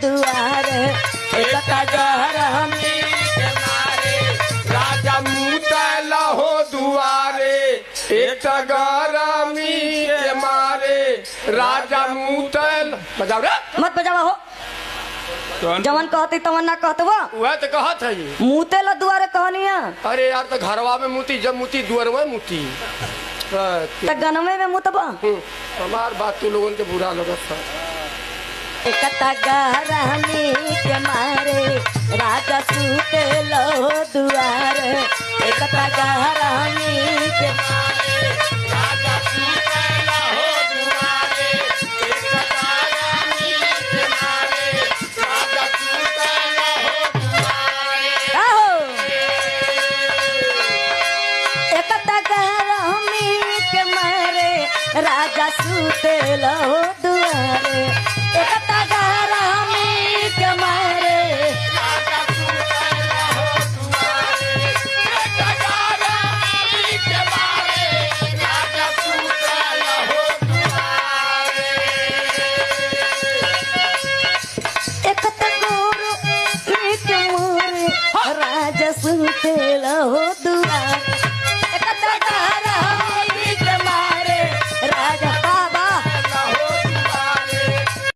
दुआरे एक गरमी के मारे राजा मुतल हो दुआरे एक गरमी के मारे राजा मुतल बजाओ रे मत बजावा हो जवन कहती तवन ना कहतवा वह तो कहत है मुते ला दुआरे कहनिया अरे यार तो घरवा में मुती जब मुती दुआर में मुती त गनमे में मुतबा हमार बात तू लोगन के बुरा लगत था एकता गरमी के मारे राजा सूते लो दुआरे एकता गरमी के मारे राजा मुतल हो दुआरे एक गरमी के मारे राजा मुतल हो दुआरे आहो एकता गरमी के मारे राजा सूते लो दुआरे एकता गरमी के मारे राजा मुतल हो दुआरे एक गरमी के मारे राजा मुतल हो दुआरे एकता गरमी के मारे राजा सूते लो